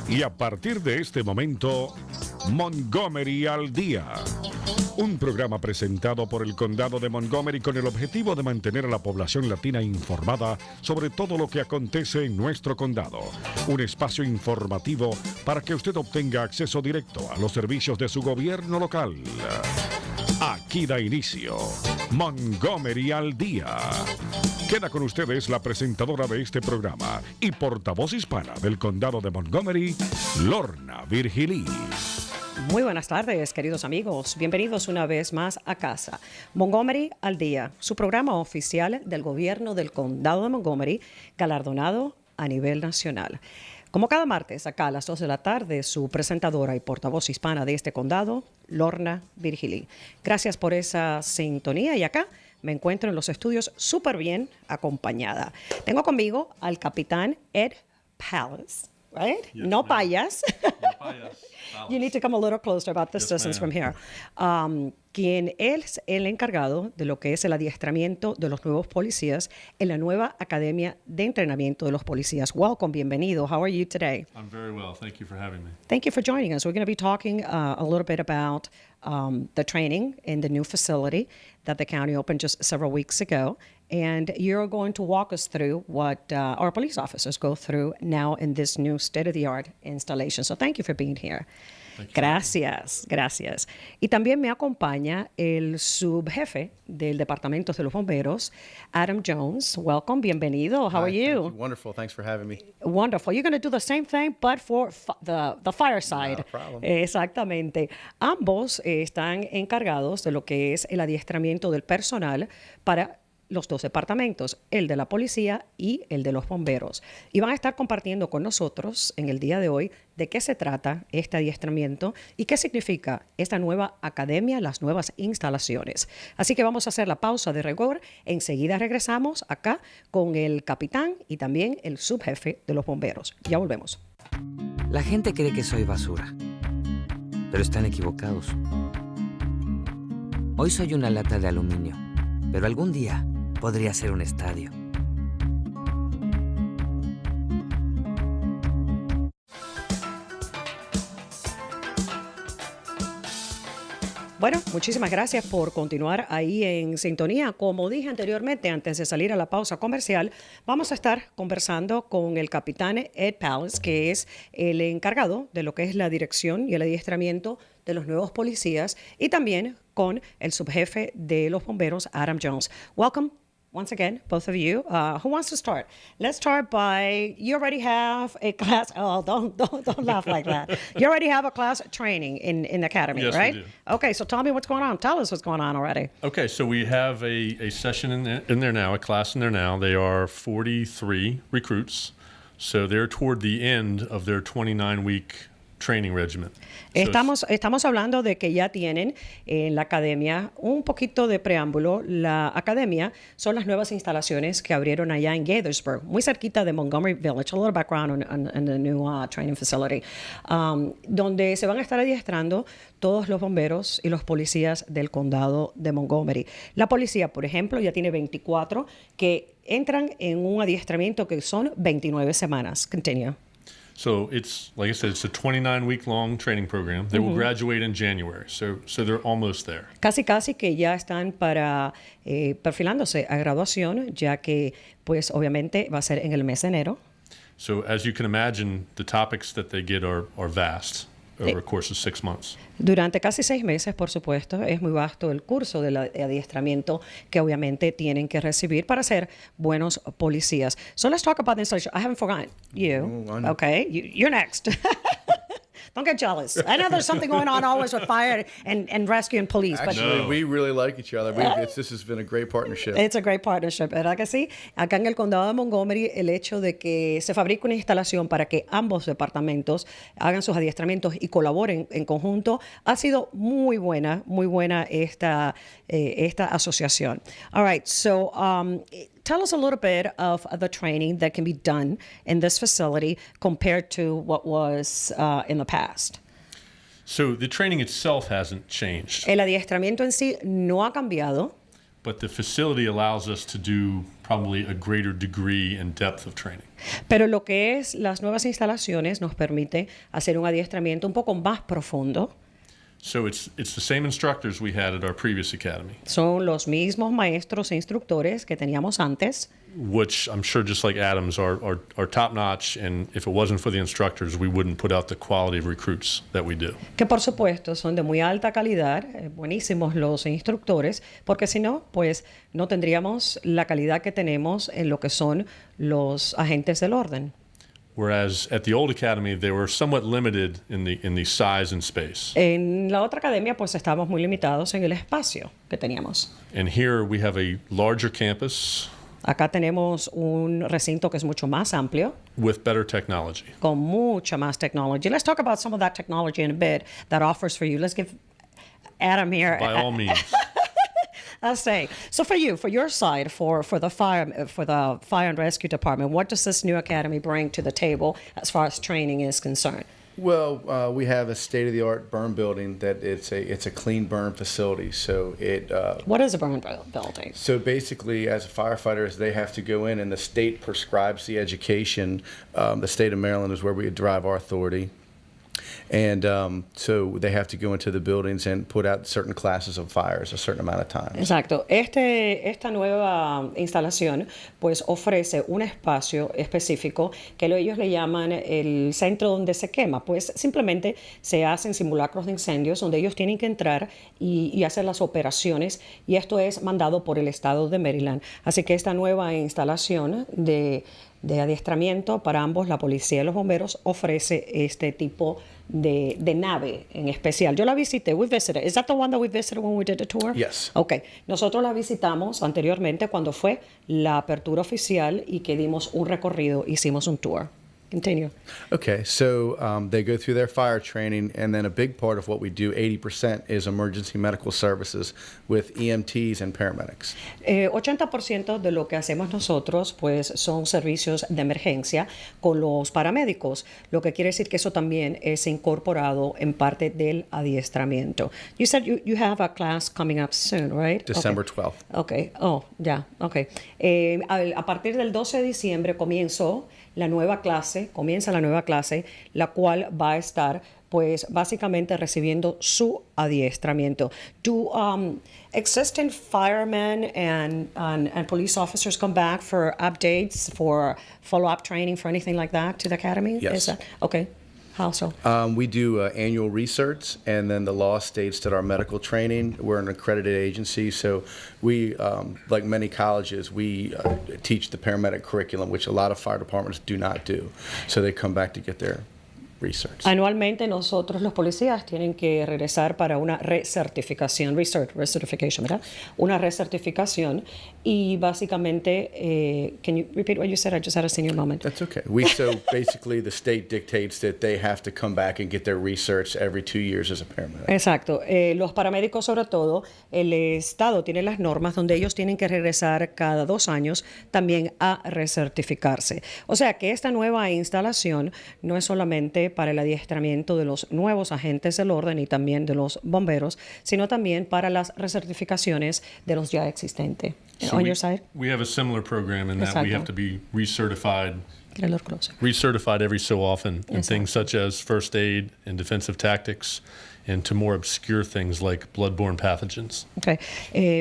Y a partir de este momento, Montgomery al Día. Un programa presentado por el Condado de Montgomery con el objetivo de mantener a la población latina informada sobre todo lo que acontece en nuestro condado. Un espacio informativo para que usted obtenga acceso directo a los servicios de su gobierno local. Aquí da inicio Montgomery al Día. Queda con ustedes la presentadora de este programa y portavoz hispana del Condado de Montgomery, Lorna Virgilí. Muy buenas tardes, queridos amigos. Bienvenidos una vez más a casa. Montgomery al Día, su programa oficial del gobierno del Condado de Montgomery, galardonado a nivel nacional. Como cada martes, acá a las 2 de la tarde, su presentadora y portavoz hispana de este condado, Lorna Virgilí. Gracias por esa sintonía y acá me encuentro en los estudios súper bien acompañada. Tengo conmigo al capitán Ed Palace, right? Yes, No ma'am. payas. No payas. You need to come a little closer about this Yes, distance from ma'am. here. Quien es el encargado de lo que es el adiestramiento de los nuevos policías en la nueva Academia de Entrenamiento de los Policías. Welcome, bienvenido. How are you today? I'm very well. Thank you for having me. Thank you for joining us. We're going to be talking a little bit about the training in the new facility that the county opened just several weeks ago. And you're going to walk us through what our police officers go through now in this new state-of-the-art installation. So thank you for being here. Thank you. Gracias, gracias. Y también me acompaña el subjefe del Departamento de los Bomberos, Adam Jones. Welcome, bienvenido. How are Hi, you? thank you? Wonderful. Thanks for having me. Wonderful. You're going to do the same thing, but for the fireside. No problem. Exactamente. Ambos están encargados de lo que es el adiestramiento del personal para los dos departamentos, el de la policía y el de los bomberos. Y van a estar compartiendo con nosotros en el día de hoy de qué se trata este adiestramiento y qué significa esta nueva academia, las nuevas instalaciones. Así que vamos a hacer la pausa de rigor. Enseguida regresamos acá con el capitán y también el subjefe de los bomberos. Ya volvemos. La gente cree que soy basura, pero están equivocados. Hoy soy una lata de aluminio, pero algún día podría ser un estadio. Bueno, muchísimas gracias por continuar ahí en sintonía. Como dije anteriormente, antes de salir a la pausa comercial, vamos a estar conversando con el capitán Ed Palace, que es el encargado de lo que es la dirección y el adiestramiento de los nuevos policías, y también con el subjefe de los bomberos, Adam Jones. Welcome. Once again, both of you. Who wants to start? Let's start by, you already have a class. Oh, don't laugh like that. You already have a class training in the academy, Yes, we right? do. Okay, so tell me what's going on. Tell us what's going on already. Okay, so we have a session in there now, a class in there now. They are 43 recruits, so they're toward the end of their 29-week training regimen. So Estamos hablando de que ya tienen en la academia un poquito de preámbulo. La academia son las nuevas instalaciones que abrieron allá en Gaithersburg, muy cerquita de Montgomery Village. A little background on the new training facility, donde se van a estar adiestrando todos los bomberos y los policías del condado de Montgomery. La policía, por ejemplo, ya tiene 24 que entran en un adiestramiento que son 29 semanas. Continue. So it's, like I said, it's a 29-week long training program. They will graduate in January, so they're almost there. Casi que ya están para perfilándose a graduación, ya que pues obviamente va a ser en el mes de enero. So as you can imagine, the topics that they get are vast over a course of 6 months. Durante casi 6 meses, por supuesto, es muy vasto el curso de adiestramiento que obviamente tienen que recibir para ser buenos policías. So let's talk about the installation. I haven't forgotten you. Okay, you're next. Don't get jealous. I know there's something going on always with fire and rescue and police, but Actually, we really like each other. This has been a great partnership. it's a great partnership, ¿verdad que sí? Acá en el condado de Montgomery, el hecho de que se fabrique una instalación para que ambos departamentos hagan sus adiestramientos y colaboren en conjunto ha sido muy buena esta asociación. All right, so tell us a little bit of the training that can be done in this facility compared to what was in the past. So the training itself hasn't changed, El adiestramiento en sí no ha cambiado, but the facility allows us to do probably a greater degree and depth of training. Pero lo que es las nuevas instalaciones nos permite hacer un adiestramiento un poco más profundo. So it's the same instructors we had at our previous academy, Son los mismos maestros e instructores que teníamos antes, which I'm sure just like Adams are top notch. And if it wasn't for the instructors, we wouldn't put out the quality of recruits that we do. que por supuesto son de muy alta calidad, buenísimos los instructores, porque si no, pues no tendríamos la calidad que tenemos en lo que son los agentes del orden. Whereas at the old academy, they were somewhat limited in the size and space. En la otra academia, pues estábamos muy limitados en el espacio que teníamos. And here we have a larger campus Acá tenemos un recinto que es mucho más amplio, with better technology. con mucha más technology. Let's talk about some of that technology in a bit that offers for you. Let's give Adam here. By all means. I'll say. So for you, for your side, for the fire and rescue department, what does this new academy bring to the table as far as training is concerned? Well, we have a state-of-the-art burn building that it's a clean burn facility. So What is a burn building? so basically, as firefighters, they have to go in, and the state prescribes the education. The state of Maryland is where we derive our authority. And so they have to go into the buildings and put out certain classes of fires a certain amount of times. Exacto. Esta nueva instalación pues ofrece un espacio específico que ellos le llaman el centro donde se quema. Pues simplemente se hacen simulacros de incendios donde ellos tienen que entrar y hacer las operaciones, y esto es mandado por el estado de Maryland. Así que esta nueva instalación de adiestramiento para ambos, la policía y los bomberos, ofrece este tipo de nave en especial. Yo la visité, we visited. Is that the one that we visited when we did the tour? Yes. Ok. Nosotros la visitamos anteriormente cuando fue la apertura oficial y que dimos un recorrido, hicimos un tour. Continue. Okay, so they go through their fire training, and then a big part of what we do, 80%, is emergency medical services with EMTs and paramedics. 80% de lo que hacemos nosotros pues son servicios de emergencia con los paramédicos, lo que quiere decir que eso también es incorporado en parte del adiestramiento. You said you have a class coming up soon, right? December Okay. 12th. Okay. Oh, ya. Okay. A partir del 12 de diciembre comienza la nueva clase, la cual va a estar pues básicamente recibiendo su adiestramiento. Do existing firemen and police officers come back for updates, for follow-up training, for anything like that to the academy? Yes. Is that, okay. How so? We do annual research, and then the law states that our medical training, we're an accredited agency, so we, like many colleges, we teach the paramedic curriculum, which a lot of fire departments do not do. So they come back to get their research. Anualmente nosotros los policías tienen que regresar para una recertificación, recertification, ¿verdad? Una recertificación, y básicamente, can you repeat what you said? I just had a senior moment. That's okay. So basically the state dictates that they have to come back and get their research every 2 years as a paramedic. Exacto. Los paramédicos, sobre todo, el Estado tiene las normas donde ellos tienen que regresar cada 2 años también a recertificarse. O sea que esta nueva instalación no es solamente para el adiestramiento de los nuevos agentes del orden y también de los bomberos, sino también para las recertificaciones de los ya existentes. So On we, your side? we have a similar program in that we Exacto. have to be recertified Get a little closer. every so often in things such as first aid and defensive tactics, and to more obscure things like bloodborne pathogens. Okay.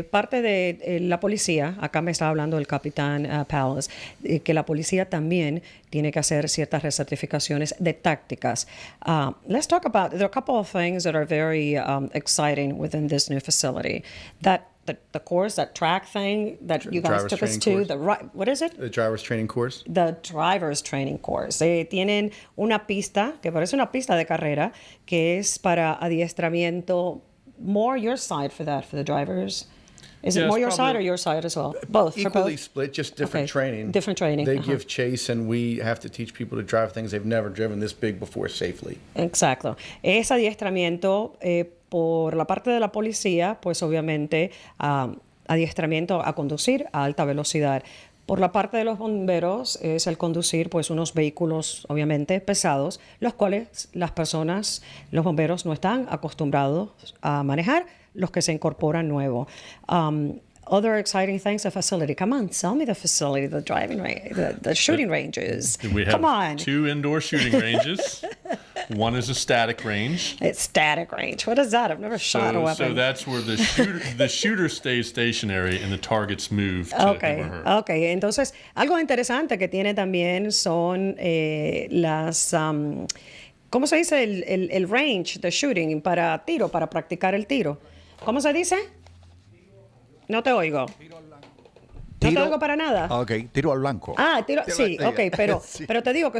Parte de la policía, acá me estaba hablando el capitán Powles, que la policía también tiene que hacer ciertas recertificaciones de tácticas. Let's talk about, there are a couple of things that are very exciting within this new facility. The course, that track thing that you guys Driver's took us training to, course. what is it? The driver's training course? The driver's training course. Tienen una pista que parece una pista de carrera que es para adiestramiento. More your side for that, for the drivers. Is Yeah, it more it's your side probably- or your side as well? Both. for Equally both? split, just different Okay, training. different training, They uh-huh. give chase, and we have to teach people to drive things they've never driven this big before safely. Exacto. Es adiestramiento por la parte de la policía, pues obviamente adiestramiento a conducir a alta velocidad. Por la parte de los bomberos es el conducir pues unos vehículos obviamente pesados, los cuales las personas, los bomberos no están acostumbrados a manejar, los que se incorporan nuevo. other exciting things, the facility. Come on, tell me the facility, the driving range, the shooting ranges. We have Come on. 2 indoor shooting ranges. One is a static range. It's static range. What is that? I've never shot a weapon. So that's where the shooter stays stationary and the targets move to him or her. Okay. Entonces, algo interesante que tiene también son ¿cómo se dice? El range de shooting para tiro, para practicar el tiro. ¿Cómo se dice? No te oigo. No te oigo para nada. Ok, tiro al blanco. Tiro, sí, ok, pero, Sí. pero te digo que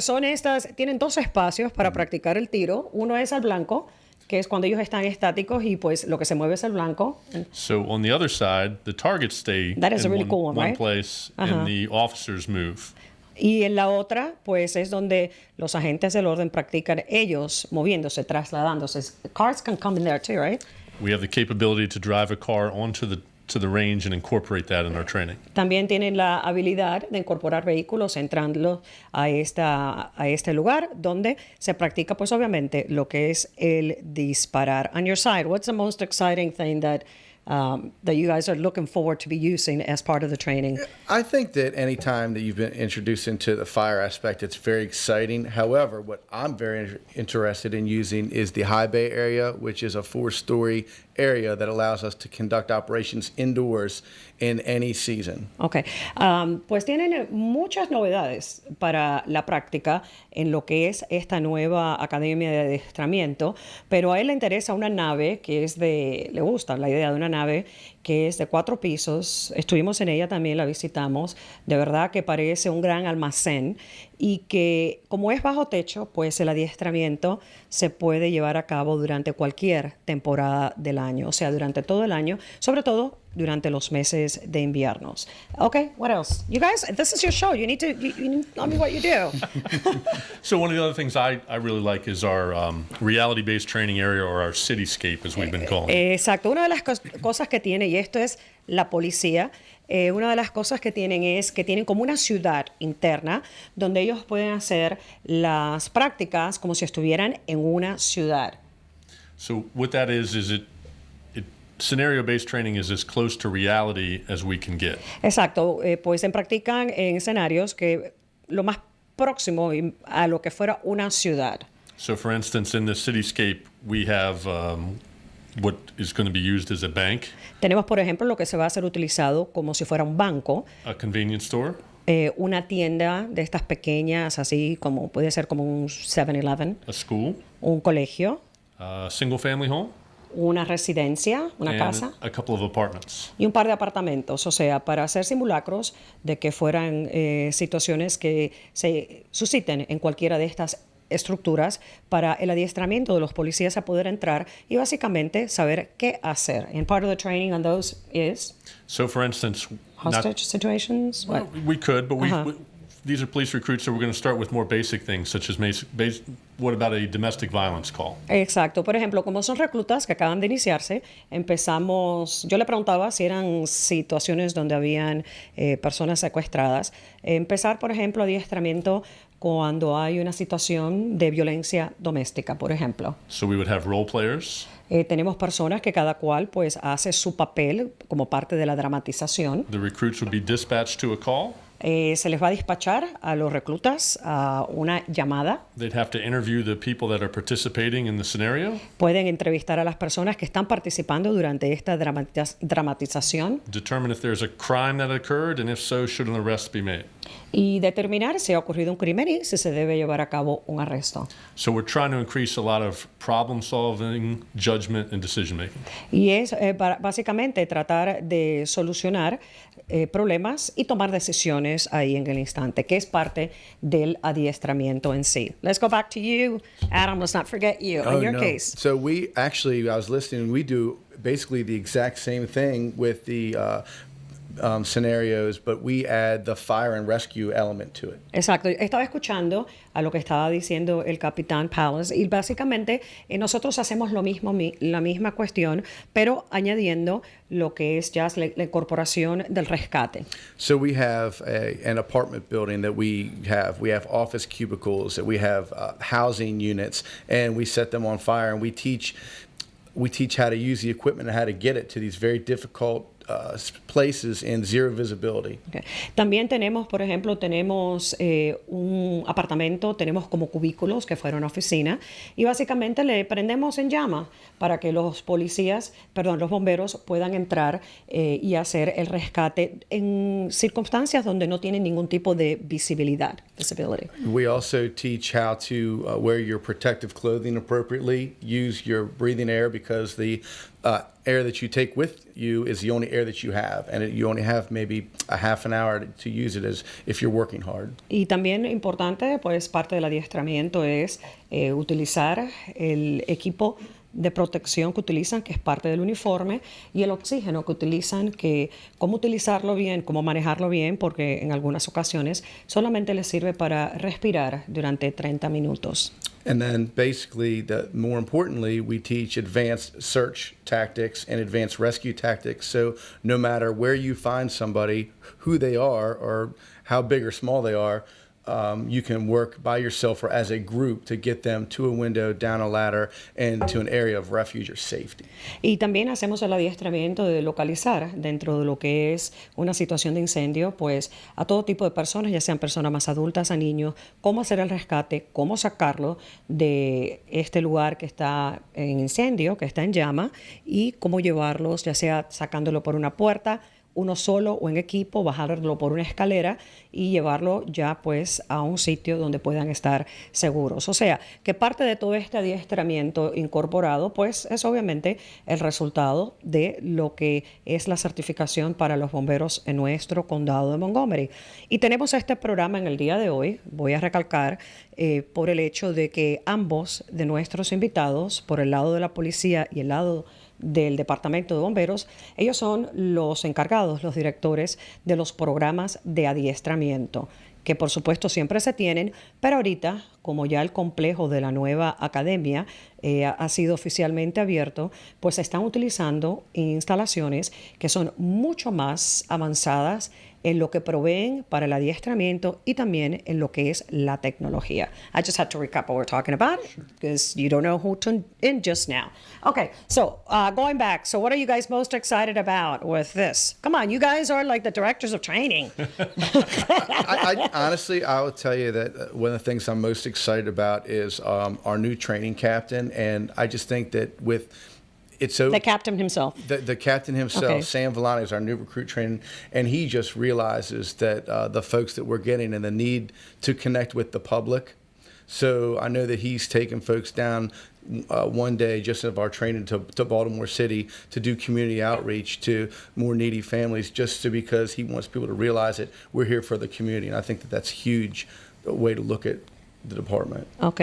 tienen 2 espacios para practicar el tiro. Uno es al blanco, que es cuando ellos están estáticos y pues lo que se mueve es el blanco. So on the other side, the targets stay That is a in really cool one, one right? place and the officers move. Y en la otra, pues es donde los agentes del orden practican ellos moviéndose, trasladándose. Cars can come in there too, right? We have the capability to drive a car onto the range and incorporate that in our training. También tienen la habilidad de incorporar vehículos entrando a este lugar donde se practica, pues obviamente, lo que es el disparar. On your side, what's the most exciting thing that you guys are looking forward to be using as part of the training? I think that any time that you've been introduced into the fire aspect, it's very exciting. However, what I'm very interested in using is the high bay area, which is a 4-story area that allows us to conduct operations indoors in any season. Ok, pues tienen muchas novedades para la práctica en lo que es esta nueva academia de adiestramiento, pero a él le interesa una nave le gusta la idea de una nave que es de 4 pisos. Estuvimos en ella también, la visitamos. De verdad que parece un gran almacén y que como es bajo techo, pues el adiestramiento se puede llevar a cabo durante cualquier temporada del año, o sea, durante todo el año, sobre todo durante los meses de inviernos. Okay, what else? You guys, this is your show. You need to tell me what you do. So one of the other things I really like is our reality-based training area, or our cityscape, as we've been calling it. Exacto. Una de las cosas que tiene, y esto es la policía, una de las cosas que tienen es que tienen como una ciudad interna donde ellos pueden hacer las prácticas como si estuvieran en una ciudad. So what that is scenario-based training is as close to reality as we can get. Exacto. Pues se practican en escenarios que lo más próximo a lo que fuera una ciudad. So for instance, in the cityscape, we have what is going to be used as a bank, Tenemos, por ejemplo, lo que se va a ser utilizado como si fuera un banco, a convenience store, una tienda de estas pequeñas, así como puede ser como un 7-Eleven, a school, un colegio, a single-family home, una residencia, una and casa a couple of apartments. y un par de apartamentos, o sea, para hacer simulacros de que fueran situaciones que se susciten en cualquiera de estas estructuras para el adiestramiento de los policías a poder entrar y básicamente saber qué hacer. And part of the training on those is So for instance, hostage situations. well, What? we could, but Uh-huh. these are police recruits, so we're going to start with more basic things, such as what about a domestic violence call? Exacto. Por ejemplo, como son reclutas que acaban de iniciarse, yo le preguntaba si eran situaciones donde habían personas secuestradas. Empezar, por ejemplo, adiestramiento cuando hay una situación de violencia doméstica, por ejemplo. So we would have role players. Tenemos personas que cada cual pues hace su papel como parte de la dramatización. The recruits would be dispatched to a call. Se les va a despachar a los reclutas a una llamada. They'd have to interview the people that are participating in the scenario, Pueden entrevistar a las personas que están participando durante esta dramatización determine if there's a crime that occurred, and if so, should an arrest be made. y determinar si ha ocurrido un crimen y si se debe llevar a cabo un arresto. So we're trying to increase a lot of problem solving, judgment, and decision making. Y es básicamente tratar de solucionar problemas y tomar decisiones ahí en el instante, que es parte del adiestramiento en sí. Let's go back to you, Adam. Let's not forget you. In your case. So we actually, I was listening, we do basically the exact same thing with the scenarios, but we add the fire and rescue element to it. Exacto. Estaba escuchando a lo que estaba diciendo el capitán Palace y básicamente nosotros hacemos lo mismo, la misma cuestión, pero añadiendo lo que es ya la incorporación del rescate. So we have an apartment building that we have office cubicles, that we have housing units, and we set them on fire, and we teach how to use the equipment and how to get it to these very difficult places in zero visibility. Okay. También tenemos, por ejemplo, tenemos un apartamento, tenemos como cubículos que fueron oficina y básicamente le prendemos en llama para que los bomberos puedan entrar y hacer el rescate en circunstancias donde no tienen ningún tipo de visibilidad. Disability. We also teach how to wear your protective clothing appropriately, use your breathing air because the air that you take with you is the only air that you have, and you only have maybe a half an hour to use it as if you're working hard. Y también importante, pues parte del adiestramiento es utilizar el equipo de protección que utilizan, que es parte del uniforme, y el oxígeno que utilizan, que cómo utilizarlo bien, cómo manejarlo bien, porque en algunas ocasiones solamente les sirve para respirar durante 30 minutos. And then basically, more importantly, we teach advanced search tactics and advanced rescue tactics. So no matter where you find somebody, who they are, or how big or small they are, you can work by yourself or as a group to get them to a window, down a ladder, and to an area of refuge or safety. Y también hacemos el adiestramiento de localizar dentro de lo que es una situación de incendio, pues a todo tipo de personas, ya sean personas más adultas, a niños, cómo hacer el rescate, cómo sacarlo de este lugar que está en incendio, que está en llama, y cómo llevarlos, ya sea sacándolo por una puerta, uno solo o en equipo, bajarlo por una escalera y llevarlo ya pues a un sitio donde puedan estar seguros. O sea, que parte de todo este adiestramiento incorporado pues es obviamente el resultado de lo que es la certificación para los bomberos en nuestro condado de Montgomery. Y tenemos este programa en el día de hoy, voy a recalcar, por el hecho de que ambos de nuestros invitados, por el lado de la policía y el lado del Departamento de Bomberos, ellos son los encargados, los directores de los programas de adiestramiento, que por supuesto siempre se tienen, pero ahorita, como ya el complejo de la nueva academia ha sido oficialmente abierto, pues se están utilizando instalaciones que son mucho más avanzadas en lo que proveen para el adiestramiento y también en lo que es la tecnología. I just had to recap what we're talking about because you don't know who tuned in just now. Okay, so going back, so what are you guys most excited about with this? Come on, you guys are like the directors of training. I honestly, I will tell you that one of the things I'm most excited about is our new training captain, and I just think that with it's so the captain himself. The captain himself, Okay. Sam Villani, is our new recruit trainer, and he just realizes that the folks that we're getting and the need to connect with the public. So I know that he's taking folks down one day just of our training to Baltimore City to do community outreach to more needy families, because he wants people to realize that we're here for the community, and I think that that's a huge way to look at the department. Ok,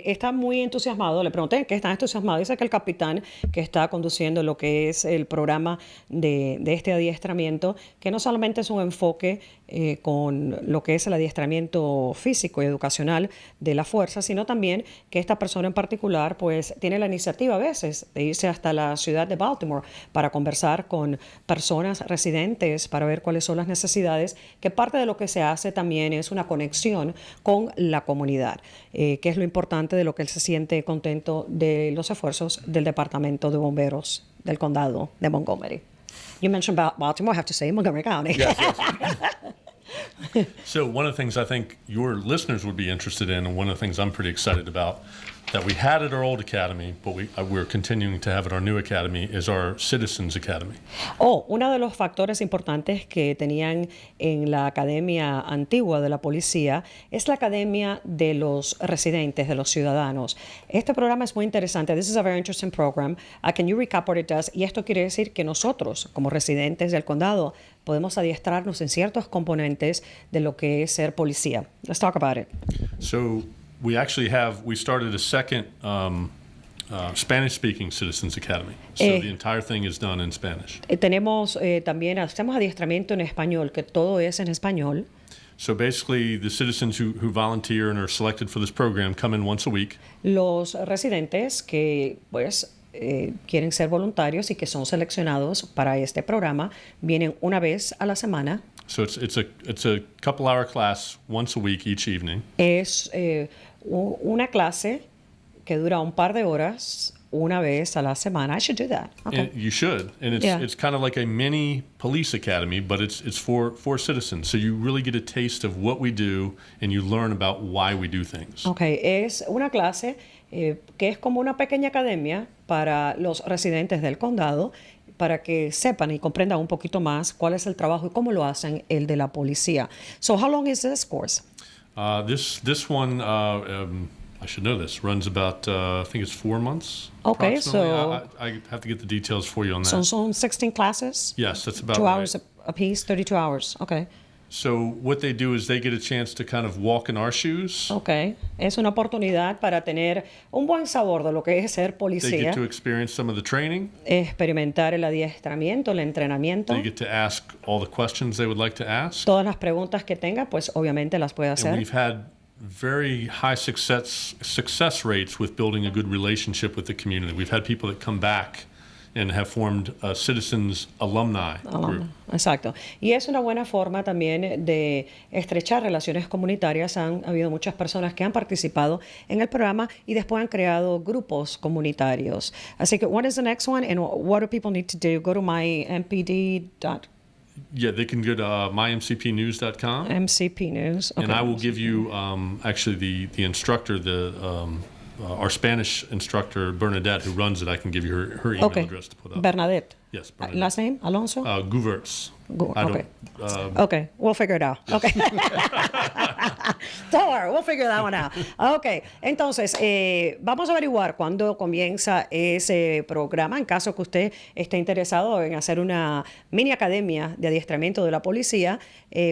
está muy entusiasmado. Le pregunté qué está entusiasmado. Dice que el capitán que está conduciendo lo que es el programa de este adiestramiento, que no solamente es un enfoque con lo que es el adiestramiento físico y educacional de la fuerza, sino también que esta persona en particular pues tiene la iniciativa a veces de irse hasta la ciudad de Baltimore para conversar con personas residentes para ver cuáles son las necesidades, que parte de lo que se hace también es una conexión con la comunidad. Que es lo importante de lo que él se siente contento de los esfuerzos del Departamento de Bomberos del Condado de Montgomery. You mentioned about Baltimore, I have to say Montgomery County. Yes. So one of the things I think your listeners would be interested in, and one of the things I'm pretty excited about, that we had at our old academy, but we're continuing to have at our new academy, is our Citizens Academy. Uno de los factores importantes que tenían en la academia antigua de la policía es la academia de los residentes, de los ciudadanos. Este programa es muy interesante. This is a very interesting program. Can you recap what it does? Y esto quiere decir que nosotros, como residentes del condado, podemos adiestrarnos en ciertos componentes de lo que es ser policía. Let's talk about it. So we started a second Spanish-speaking Citizens Academy. So the entire thing is done in Spanish. También hacemos adiestramiento en español, que todo es en español. So basically, the citizens who volunteer and are selected for this program come in once a week. Los residentes que pues quieren ser voluntarios y que son seleccionados para este programa vienen una vez a la semana. So it's a couple-hour class once a week each evening. Es una clase que dura un par de horas una vez a la semana. I should do that. Okay. And you should, and it's kind of like a mini police academy, but it's for citizens. So you really get a taste of what we do, and you learn about why we do things. Okay, es una clase que es como una pequeña academia para los residentes del condado, para que sepan y comprendan un poquito más cuál es el trabajo y cómo lo hacen el de la policía. So how long is this course? This one, I should know this, runs about, I think it's 4 months. Okay, approximately. so I have to get the details for you on that. So son 16 classes? Yes, that's about 2 right. hours a piece, 32 hours. Okay. So what they do is they get a chance to kind of walk in our shoes. Okay. Es una oportunidad para tener un buen sabor de lo que es ser They policía, get to experience some of the training. experimentar el adiestramiento, el entrenamiento. They get to ask all the questions they would like to ask. Todas las preguntas que tenga, pues obviamente las puede And hacer. we've had very high success rates with building a good relationship with the community. We've had people that come back and have formed a Citizens Alumni Group. Exacto. Y es una buena forma también de estrechar relaciones comunitarias. Han habido muchas personas que han participado en el programa y después han creado grupos comunitarios. Así que, what is the next one and what do people need to do? Go to mympd.mcp Yeah, they can go to mymcpnews.com. News. Okay. And I will give you actually the instructor, our Spanish instructor, Bernadette, who runs it. I can give you her email address to put up. Bernadette. Yes, Bernadette. Last name? Alonso? Guvertz. Okay. Okay, we'll figure it out. Okay. Don't worry, we'll figure that one out. Okay, entonces, vamos a averiguar cuándo comienza ese programa, en caso que usted esté interesado en hacer una mini academia de adiestramiento de la policía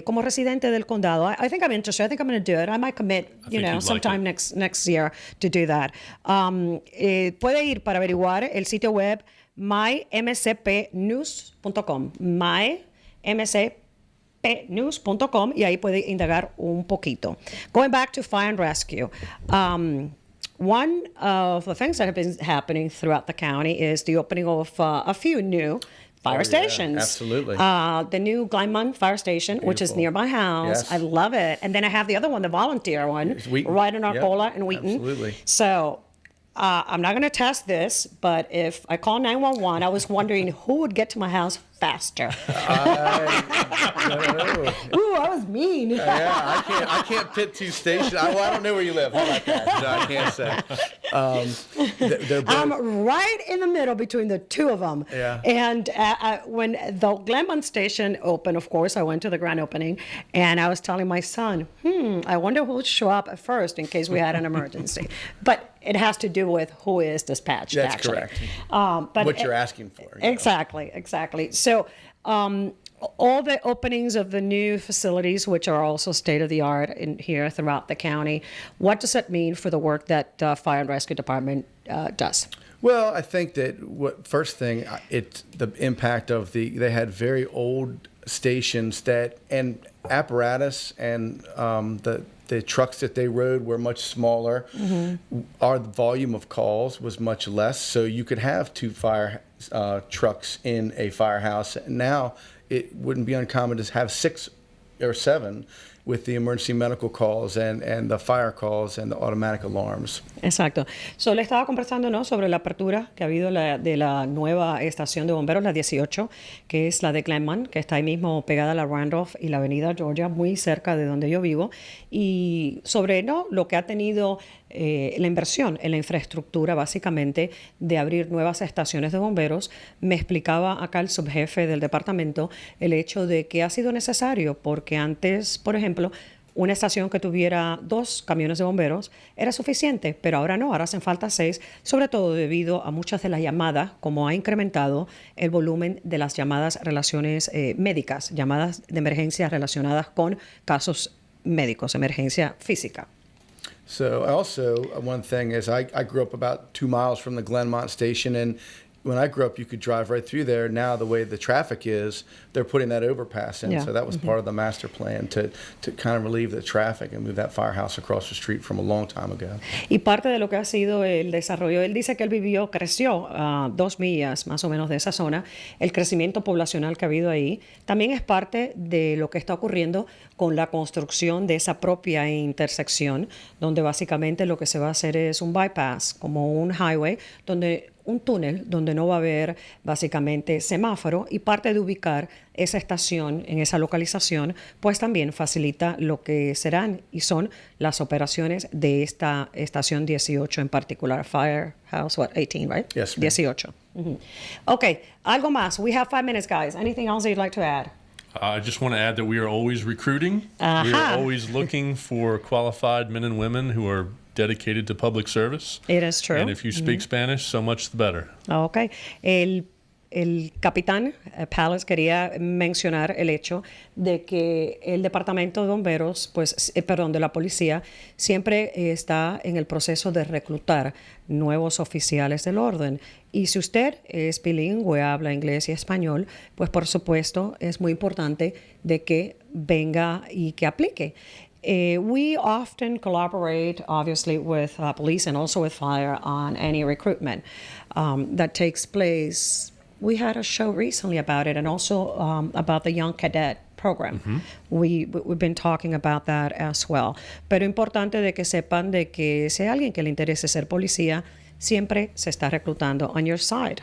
como residente del condado. I think I'm interested. I think I'm going to do it. I might commit, sometime next year to do that. Puede ir para averiguar el sitio web mymcpnews.com, mymcpnews.com, y ahí puede indagar un poquito. Going back to fire and rescue, one of the things that have been happening throughout the county is the opening of a few new fire stations. Absolutely. The new Glenmont Fire Station, which is near my house. Yes. I love it. And then I have the other one, the volunteer one, Wheaton. right in Arcola and Wheaton. Absolutely. So I'm not going to test this, but if I call 911, I was wondering who would get to my house faster. Ooh, I was mean. Yeah, I can't pit two stations. I don't know where you live. How about that? No, I can't say. They're both. I'm right in the middle between the two of them. Yeah. And when the Glenmont station opened, of course, I went to the grand opening, and I was telling my son, I wonder who would show up at first in case we had an emergency. But it has to do with who is dispatched, That's actually. correct. But What you're asking for. you know. Exactly. So all the openings of the new facilities, which are also state-of-the-art in here throughout the county, what does that mean for the work that Fire and Rescue Department does? Well, I think that first thing, it's the impact of they had very old stations and apparatus and the trucks that they rode were much smaller. Mm-hmm. Our volume of calls was much less, so you could have 2 fire trucks in a firehouse. Now it wouldn't be uncommon to have 6 or 7 with the emergency medical calls and the fire calls and the automatic alarms. Exacto. So, le estaba conversando, ¿no?, sobre la apertura que ha habido de la nueva estación de bomberos, la 18, que es la de Glenmont, que está ahí mismo pegada a la Randolph y la avenida Georgia, muy cerca de donde yo vivo, y sobre, ¿no?, lo que ha tenido la inversión en la infraestructura, básicamente, de abrir nuevas estaciones de bomberos. Me explicaba acá el subjefe del departamento el hecho de que ha sido necesario, porque antes, por ejemplo, una estación que tuviera 2 camiones de bomberos era suficiente, pero ahora no, ahora hacen falta 6, sobre todo debido a muchas de las llamadas, como ha incrementado el volumen de las llamadas relaciones médicas, llamadas de emergencia relacionadas con casos médicos, emergencia física. So also one thing is I grew up about 2 miles from the Glenmont station, and when I grew up, you could drive right through there. Now, the way the traffic is, they're putting that overpass in. Yeah. So that was part of the master plan to kind of relieve the traffic and move that firehouse across the street from a long time ago. Y parte de lo que ha sido el desarrollo, él dice que él creció 2 millas más o menos de esa zona. El crecimiento poblacional que ha habido ahí también es parte de lo que está ocurriendo con la construcción de esa propia intersección, donde básicamente lo que se va a hacer es un bypass, como un highway, un túnel donde no va a haber básicamente semáforo, y parte de ubicar esa estación en esa localización pues también facilita lo que serán y son las operaciones de esta estación 18 en particular, Firehouse 18, right? Yes, ma'am. 18. Okay, algo más. We have 5 minutes, guys. Anything else you'd like to add? I just want to add that we are always recruiting. We are always looking for qualified men and women who are dedicated to public service. It is true. And if you speak Spanish, so much the better. Ok. El capitán Palace quería mencionar el hecho de que el departamento de bomberos, de la policía, siempre está en el proceso de reclutar nuevos oficiales del orden. Y si usted es bilingüe, habla inglés y español, pues por supuesto es muy importante de que venga y que aplique. We often collaborate, obviously, with police and also with fire on any recruitment that takes place. We had a show recently about it, and also about the Young Cadet Program. We've been talking about that as well. Pero importante de que sepan de que si hay alguien que le interese ser policía, siempre se está reclutando on your side.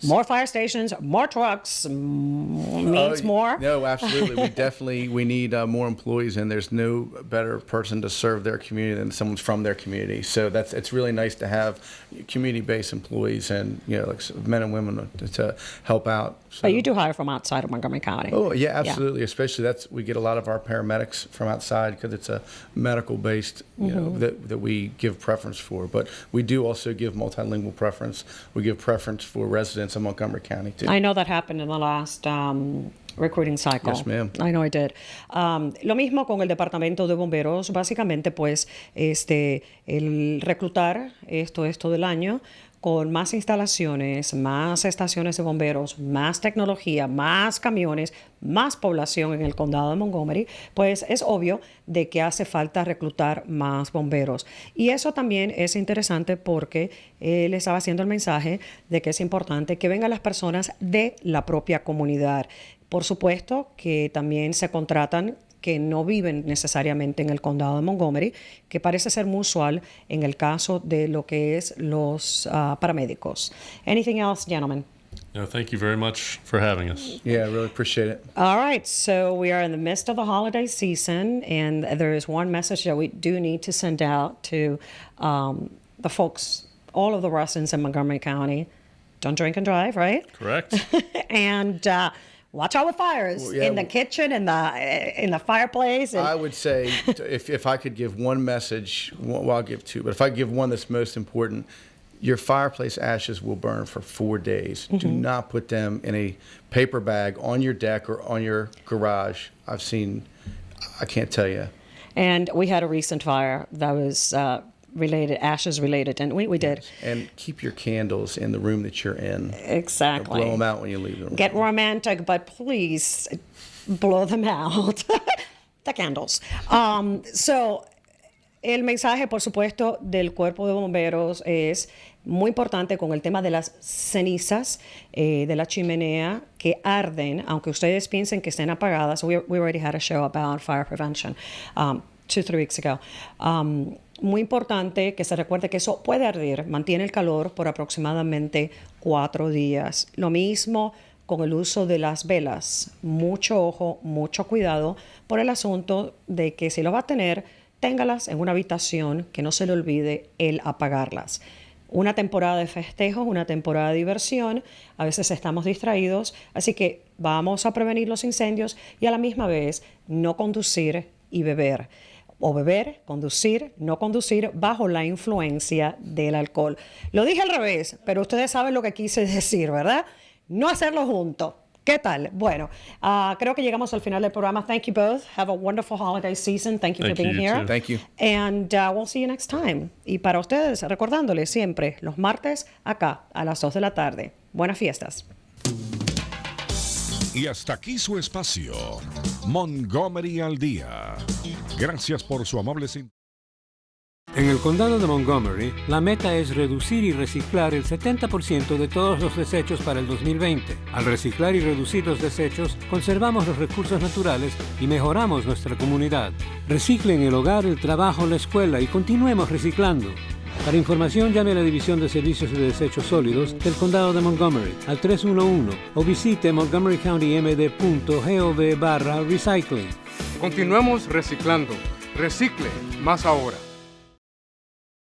More fire stations, more trucks means more. No, absolutely. We need more employees, and there's no better person to serve their community than someone from their community. So it's really nice to have community-based employees and like men and women to help out. So. But you do hire from outside of Montgomery County. Oh yeah, absolutely. Yeah. Especially we get a lot of our paramedics from outside because it's a medical-based that we give preference for. But we do also give multilingual preference. We give preference for residents in Montgomery County too. I know that happened in the last recruiting cycle. Yes, ma'am. I know I did. Lo mismo con el departamento de bomberos. Básicamente, pues, el reclutar esto del año con más instalaciones, más estaciones de bomberos, más tecnología, más camiones, más población en el condado de Montgomery, pues es obvio de que hace falta reclutar más bomberos. Y eso también es interesante porque él estaba haciendo el mensaje de que es importante que vengan las personas de la propia comunidad. Por supuesto que también se contratan que no viven necesariamente en el condado de Montgomery, que parece ser muy usual en el caso de lo que es los paramédicos. Anything else, gentlemen? No, thank you very much for having us. Yeah, I really appreciate it. All right, so we are in the midst of the holiday season, and there is one message that we do need to send out to the folks, all of the residents in Montgomery County. Don't drink and drive, right? Correct. And watch out with fires in the kitchen, in the fireplace. I would say if I could give one message, well, I'll give two, but if I give one that's most important, your fireplace ashes will burn for 4 days. Do not put them in a paper bag on your deck or on your garage. I can't tell you. And we had a recent fire that was ashes related, and we did. And keep your candles in the room that you're in. Exactly. Blow them out when you leave the room. Get romantic, but please blow them out. The candles. So, el mensaje, por supuesto, del cuerpo de bomberos es muy importante con el tema de las cenizas de la chimenea que arden, aunque ustedes piensen que estén apagadas. We already had a show about fire prevention 2-3 weeks ago. Muy importante que se recuerde que eso puede arder, mantiene el calor por aproximadamente 4 días. Lo mismo con el uso de las velas. Mucho ojo, mucho cuidado por el asunto de que si lo va a tener, téngalas en una habitación que no se le olvide el apagarlas. Una temporada de festejos, una temporada de diversión, a veces estamos distraídos, así que vamos a prevenir los incendios y a la misma vez no conducir y beber. O beber, conducir, no conducir bajo la influencia del alcohol. Lo dije al revés, pero ustedes saben lo que quise decir, ¿verdad? No hacerlo juntos. ¿Qué tal? Bueno, creo que llegamos al final del programa. Thank you both. Have a wonderful holiday season. Thank you for Thank being you, here. too. Thank you. And we'll see you next time. Y para ustedes, recordándoles siempre, los martes acá a las 2 de la tarde. Buenas fiestas. Y hasta aquí su espacio, Montgomery al Día. Gracias por su amable sintonía. En el condado de Montgomery, la meta es reducir y reciclar el 70% de todos los desechos para el 2020. Al reciclar y reducir los desechos, conservamos los recursos naturales y mejoramos nuestra comunidad. Recicle en el hogar, el trabajo, la escuela y continuemos reciclando. Para información, llame a la División de Servicios de Desechos Sólidos del Condado de Montgomery al 311 o visite montgomerycountymd.gov/recycling. Continuemos reciclando. Recicle más ahora.